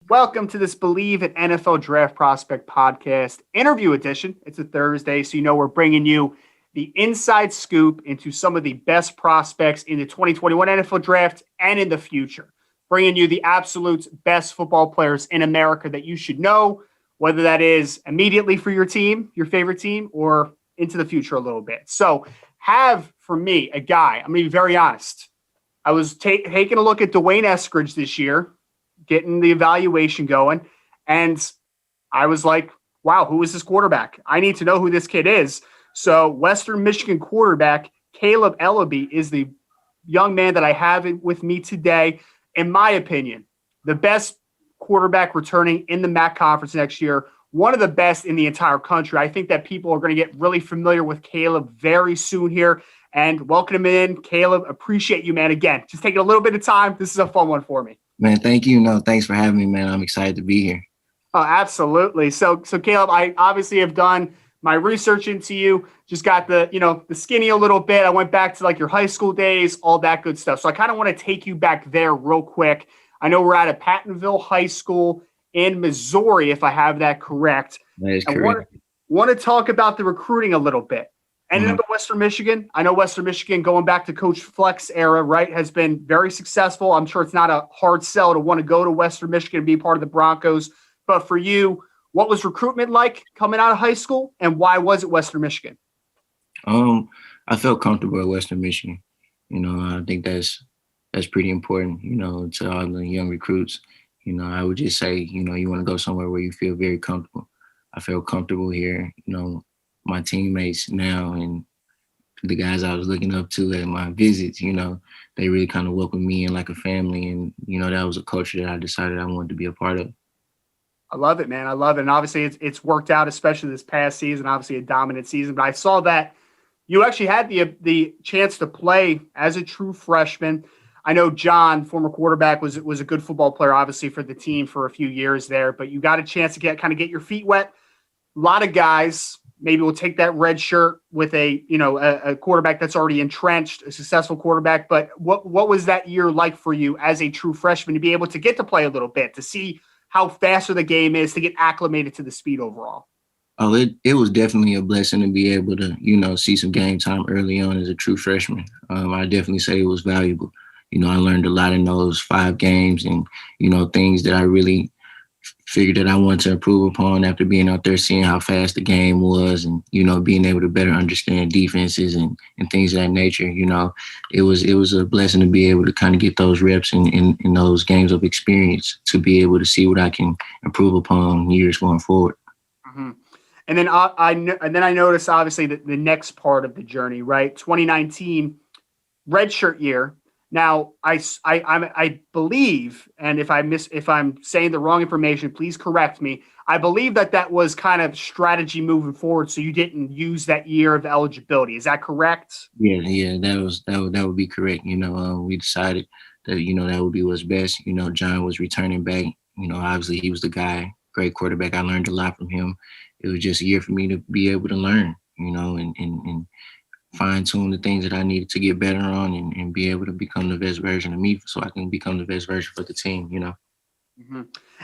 Welcome to this Believe in NFL Draft Prospect podcast interview edition. It's a Thursday, so we're bringing you the inside scoop into some of the best prospects in the 2021 NFL Draft and in the future. Bringing you the absolute best football players in America that you should know, whether that is immediately for your team, your favorite team, or into the future a little bit. So have, for me, a guy, I'm going to be very honest. I was taking a look at Dwayne Eskridge this year, getting the evaluation going. And I was like, wow, who is this quarterback? I need to know who this kid is. So Western Michigan quarterback Kaleb Eleby is the young man that I have with me today. In my opinion, the best quarterback returning in the MAC conference next year, one of the best in the entire country. I think that people are going to get really familiar with Kaleb very soon here. And welcome him in. Kaleb, appreciate you, man. Again, just taking a little bit of time. This is a fun one for me. Man, thank you. No, thanks for having me, man. I'm excited to be here. Oh, absolutely. So Kaleb, I obviously have done my research into you. Just got the skinny a little bit. I went back to like your high school days, all that good stuff. So I kind of want to take you back there real quick. I know we're at a Pattonville High School in Missouri, if I have that correct. That is correct. I want to talk about the recruiting a little bit. Ended up at Western Michigan. I know Western Michigan, going back to Coach Fleck's era, right, has been very successful. I'm sure it's not a hard sell to want to go to Western Michigan and be part of the Broncos. But for you, what was recruitment like coming out of high school, and why was it Western Michigan? I felt comfortable at Western Michigan. I think that's pretty important, to all the young recruits. I would just say, you want to go somewhere where you feel very comfortable. I felt comfortable here, my teammates now and the guys I was looking up to at my visits, they really kind of welcomed me in like a family. And, that was a culture that I decided I wanted to be a part of. I love it, man. I love it. And obviously it's worked out, especially this past season, obviously a dominant season. But I saw that you actually had the chance to play as a true freshman. I know John, former quarterback, was a good football player, obviously, for the team for a few years there. But you got a chance to get your feet wet. A lot of guys maybe we'll take that red shirt with a quarterback that's already entrenched, a successful quarterback. But what was that year like for you as a true freshman to be able to get to play a little bit, to see how faster the game is, to get acclimated to the speed overall? Oh, it was definitely a blessing to be able to, see some game time early on as a true freshman. I definitely say it was valuable. I learned a lot in those 5 games and, things that I really figured that I wanted to improve upon after being out there, seeing how fast the game was and, being able to better understand defenses and things of that nature. It was a blessing to be able to kind of get those reps in those games of experience to be able to see what I can improve upon years going forward. Mm-hmm. And then I noticed obviously the next part of the journey, right? 2019 Redshirt Year. Now, I believe, and if I'm saying the wrong information, please correct me. I believe that was kind of strategy moving forward, so you didn't use that year of eligibility. Is that correct? Yeah, that would be correct. We decided that that would be what's best. John was returning back. Obviously he was the guy, great quarterback. I learned a lot from him. It was just a year for me to be able to learn, and fine-tune the things that I needed to get better on and be able to become the best version of me so I can become the best version for the team, Mm-hmm.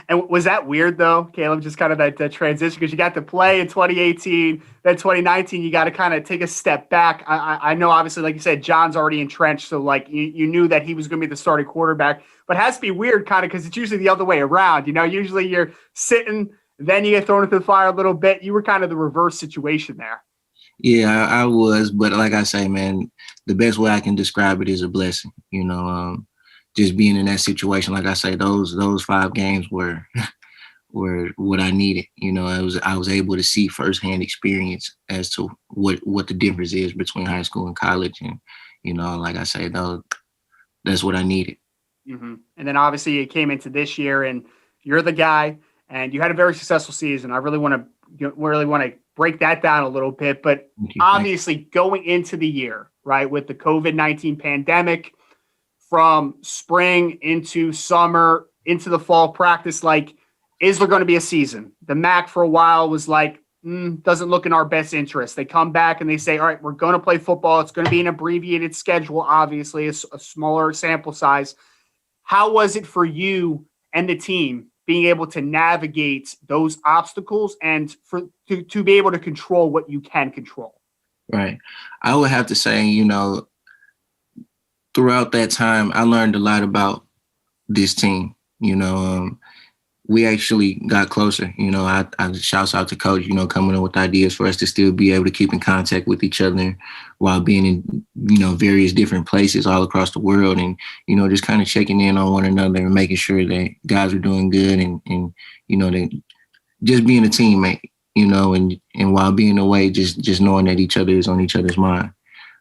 And was that weird, though, Kaleb, just kind of that transition? Because you got to play in 2018, then 2019, you got to kind of take a step back. I know, obviously, like you said, John's already entrenched, so like you knew that he was going to be the starting quarterback. But it has to be weird kind of because it's usually the other way around. Usually you're sitting, then you get thrown into the fire a little bit. You were kind of the reverse situation there. Yeah, I was, but like I say, man, the best way I can describe it is a blessing. Just being in that situation, like I say, those 5 games were what I needed. I was able to see firsthand experience as to what the difference is between high school and college, and like I say, that's what I needed. Mm-hmm. And then obviously you came into this year, and you're the guy, and you had a very successful season. I really want to break that down a little bit, but obviously going into the year, right, with the COVID-19 pandemic, from spring into summer, into the fall practice, like, is there going to be a season? The MAC for a while was like, doesn't look in our best interest. They come back and they say, all right, we're going to play football. It's going to be an abbreviated schedule, obviously, a smaller sample size. How was it for you and the team being able to navigate those obstacles and to be able to control what you can control? Right. I would have to say, throughout that time, I learned a lot about this team. We actually got closer. I shouts out to coach, coming up with ideas for us to still be able to keep in contact with each other while being in, various different places all across the world, and, just kind of checking in on one another and making sure that guys are doing good, and that just being a teammate, and while being away, just knowing that each other is on each other's mind.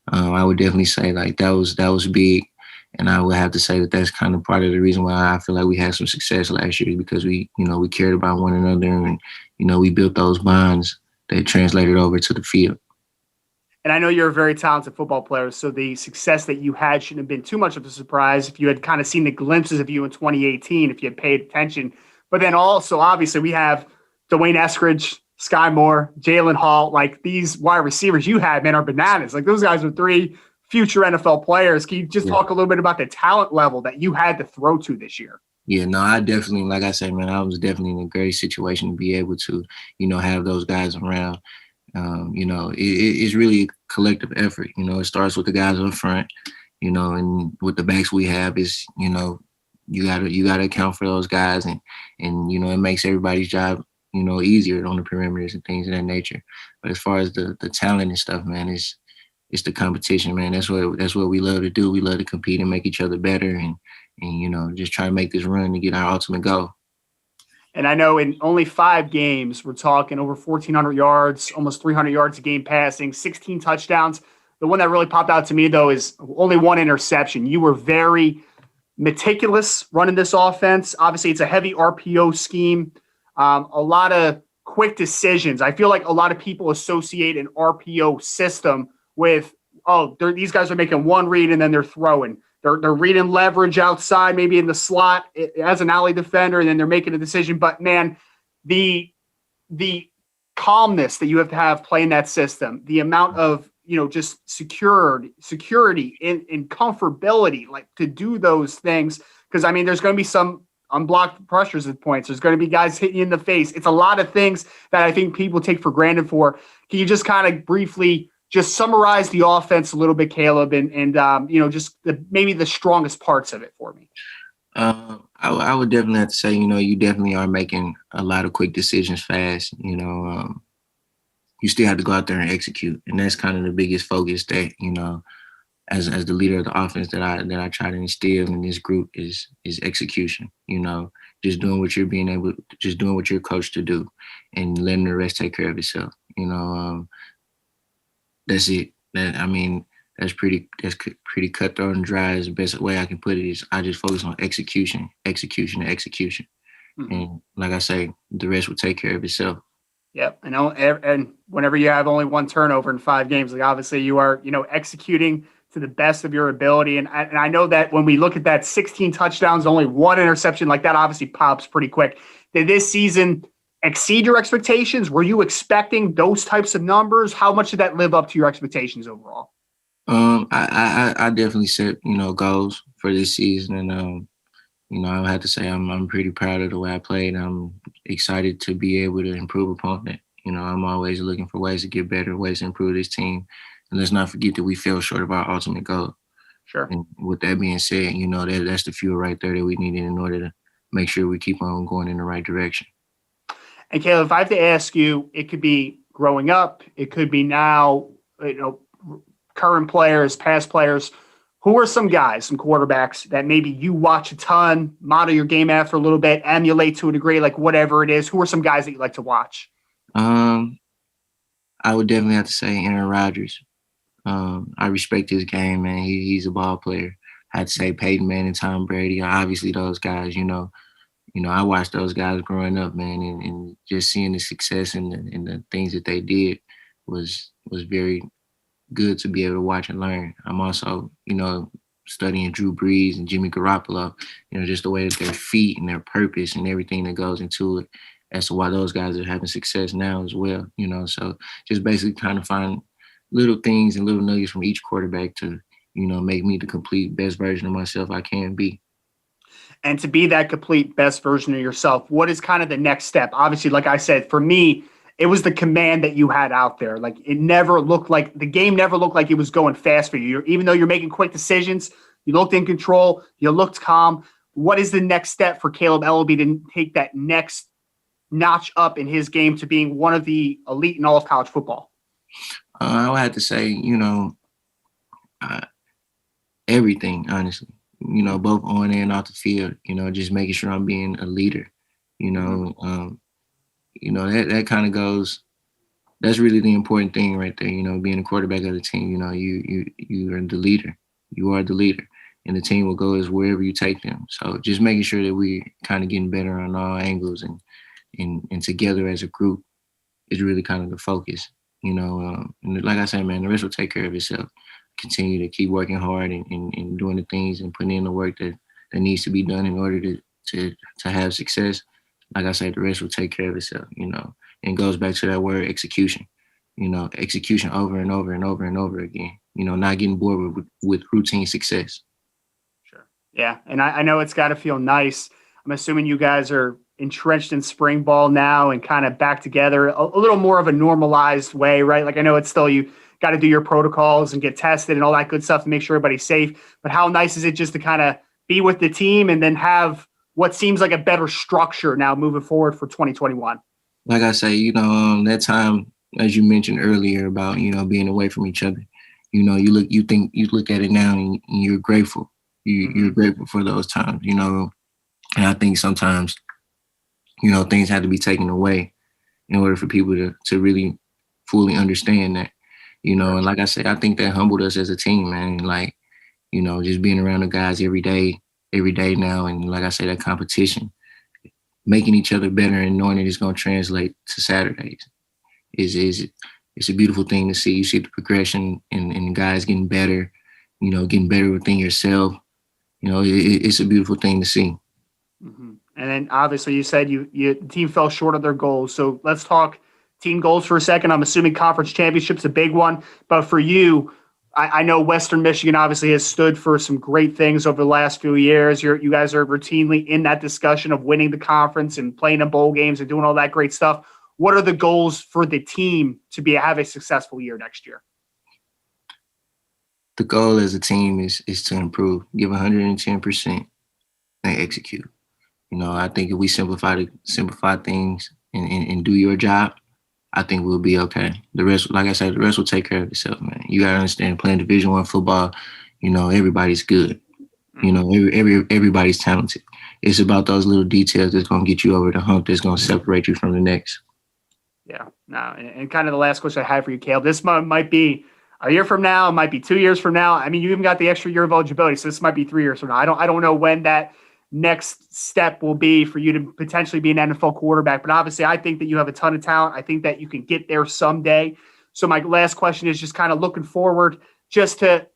I would definitely say like that was big. And I would have to say that that's kind of part of the reason why I feel like we had some success last year, because we cared about one another, and, we built those bonds that translated over to the field. And I know you're a very talented football player, so the success that you had shouldn't have been too much of a surprise if you had kind of seen the glimpses of you in 2018, if you had paid attention. But then also, obviously, we have Dwayne Eskridge, Sky Moore, Jalen Hall. Like, these wide receivers you had, man, are bananas. Like, those guys are 3 future NFL players. Can you just talk a little bit about the talent level that you had to throw to this year? Yeah, no, I definitely, like I said, man, I was definitely in a great situation to be able to, have those guys around. It's really a collective effort. It starts with the guys up front, and with the backs we have is, you gotta account for those guys, and it makes everybody's job, easier on the perimeters and things of that nature. But as far as the talent and stuff, man, it's the competition, man. That's what we love to do. We love to compete and make each other better, and just try to make this run to get our ultimate goal. And I know in only 5 games, we're talking over 1,400 yards, almost 300 yards a game passing, 16 touchdowns. The one that really popped out to me, though, is only 1 interception. You were very meticulous running this offense. Obviously, it's a heavy RPO scheme, a lot of quick decisions. I feel like a lot of people associate an RPO system with, these guys are making one read and then they're throwing. They're reading leverage outside, maybe in the slot as an alley defender, and then they're making a decision. But, man, the calmness that you have to have playing that system, the amount of, just security and comfortability, like, to do those things. Because, I mean, there's going to be some unblocked pressures at points. There's going to be guys hitting you in the face. It's a lot of things that I think people take for granted for. Can you just kind of briefly just summarize the offense a little bit, Kaleb, and just maybe the strongest parts of it for me? I would definitely have to say, you definitely are making a lot of quick decisions fast. You still have to go out there and execute, and that's kind of the biggest focus that, as the leader of the offense that I try to instill in this group is execution. Just doing what you're coached to do, and letting the rest take care of itself. That's it. That's pretty cutthroat and dry. Is the best way I can put it. Is I just focus on execution. Mm-hmm. And like I say, the rest will take care of itself. Yep. And whenever you have only 1 turnover in 5 games, like, obviously you are, executing to the best of your ability. And I know that when we look at that 16 touchdowns, only 1 interception, like, that obviously pops pretty quick. Did this season exceed your expectations? Were you expecting those types of numbers? How much did that live up to your expectations overall? I definitely set, goals for this season, and I have to say I'm pretty proud of the way I played. I'm excited to be able to improve upon it. I'm always looking for ways to get better, ways to improve this team. And let's not forget that we fell short of our ultimate goal. Sure. And with that being said, that's the fuel right there that we needed in order to make sure we keep on going in the right direction. And Kaleb, if I have to ask you, it could be growing up, it could be now, current players, past players. Who are some guys, some quarterbacks that maybe you watch a ton, model your game after a little bit, emulate to a degree, like whatever it is? Who are some guys that you like to watch? I would definitely have to say Aaron Rodgers. I respect his game, man. He's a ball player. I'd say Peyton Manning, Tom Brady. Obviously, those guys. I watched those guys growing up, man, and just seeing the success and the things that they did was very good to be able to watch and learn. I'm also, studying Drew Brees and Jimmy Garoppolo, just the way that their feet and their purpose and everything that goes into it as to why those guys are having success now as well, So just basically trying to find little things and little nuggets from each quarterback to, make me the complete best version of myself I can be. and to be that complete best version of yourself, what is kind of the next step? Obviously, like I said, for me, it was the command that you had out there. Like it never looked like the game never looked like it was going fast for you. Even though you're making quick decisions, you looked in control, you looked calm. What is the next step for Kaleb Eleby to take that next notch up in his game to being one of the elite in all of college football? I would have to say, everything, honestly, both on and off the field, just making sure I'm being a leader, that kind of goes, that's really the important thing right there, being a quarterback of the team, you are the leader. You are the leader. And the team will go as wherever you take them. So just making sure that we're kind of getting better on all angles and together as a group is really kind of the focus, and like I said, man, the rest will take care of itself. Continue to keep working hard and doing the things and putting in the work that needs to be done in order to have success. Like I said, the rest will take care of itself, and it goes back to that word execution, execution over and over and over and over again, not getting bored with routine success. Sure. Yeah. And I know it's got to feel nice. I'm assuming you guys are entrenched in spring ball now and kind of back together a little more of a normalized way, right? Like I know it's still, you got to do your protocols and get tested and all that good stuff to make sure everybody's safe. But how nice is it just to kind of be with the team and then have what seems like a better structure now moving forward for 2021? Like I say, that time, as you mentioned earlier about, being away from each other, you look at it now and you're grateful. You're grateful for those times, and I think sometimes, things have to be taken away in order for people to really fully understand that, and like I said, I think that humbled us as a team, man. Like, just being around the guys every day now. And like I said, that competition, making each other better and knowing that it's going to translate to Saturdays it's a beautiful thing to see. You see the progression and guys getting better, getting better within yourself. It's a beautiful thing to see. Mm-hmm. And then obviously you said the team fell short of their goals. So let's talk team goals for a second. I'm assuming conference championship's a big one, but for you, I know Western Michigan obviously has stood for some great things over the last few years. You guys are routinely in that discussion of winning the conference and playing in bowl games and doing all that great stuff. What are the goals for the team to have a successful year next year? The goal as a team is to improve, give 110% and execute. I think if we simplify things and do your job, I think we'll be okay. The rest, like I said, the rest will take care of itself, man. You gotta understand, playing Division I football, everybody's good. Everybody's talented. It's about those little details that's gonna get you over the hump, that's gonna separate you from the next. Yeah, no, and kind of the last question I have for you, Kaleb. This might be a year from now, it might be 2 years from now. I mean, you even got the extra year of eligibility, so this might be 3 years from now. I don't know when that next step will be for you to potentially be an NFL quarterback. But obviously, I think that you have a ton of talent. I think that you can get there someday. So my last question is just kind of looking forward, just to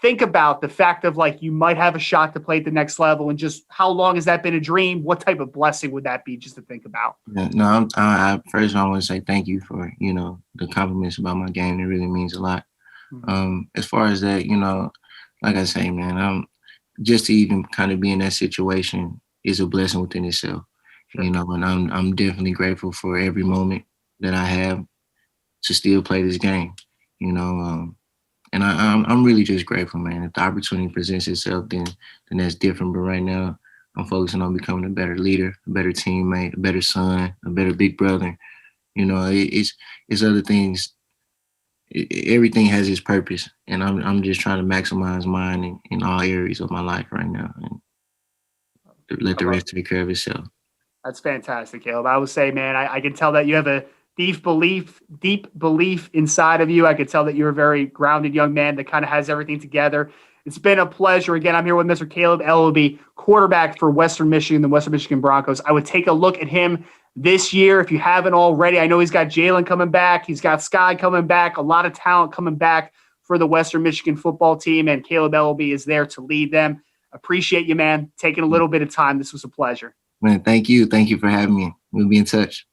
think about the fact of like you might have a shot to play at the next level, and just how long has that been a dream? What type of blessing would that be just to think about? Yeah, no, first I want to say thank you for, the compliments about my game. It really means a lot. Mm-hmm. As far as that, like I say, man, just to even kind of be in that situation is a blessing within itself, Sure. and I'm definitely grateful for every moment that I have to still play this game, and I'm really just grateful, man. If the opportunity presents itself, then that's different. But right now, I'm focusing on becoming a better leader, a better teammate, a better son, a better big brother. It's other things. Everything has its purpose, and I'm just trying to maximize mine in all areas of my life right now, and let the rest take care of itself. That's fantastic, Kaleb. I would say, man, I can tell that you have a deep belief inside of you. I could tell that you're a very grounded young man that kind of has everything together. It's been a pleasure. Again, I'm here with Mr. Kaleb Eleby, quarterback for Western Michigan, the Western Michigan Broncos. I would take a look at him this year if you haven't already. I know he's got Jalen coming back. He's got Sky coming back. A lot of talent coming back for the Western Michigan football team, and Kaleb Eleby is there to lead them. Appreciate you, man, taking a little bit of time. This was a pleasure. Man, thank you. Thank you for having me. We'll be in touch.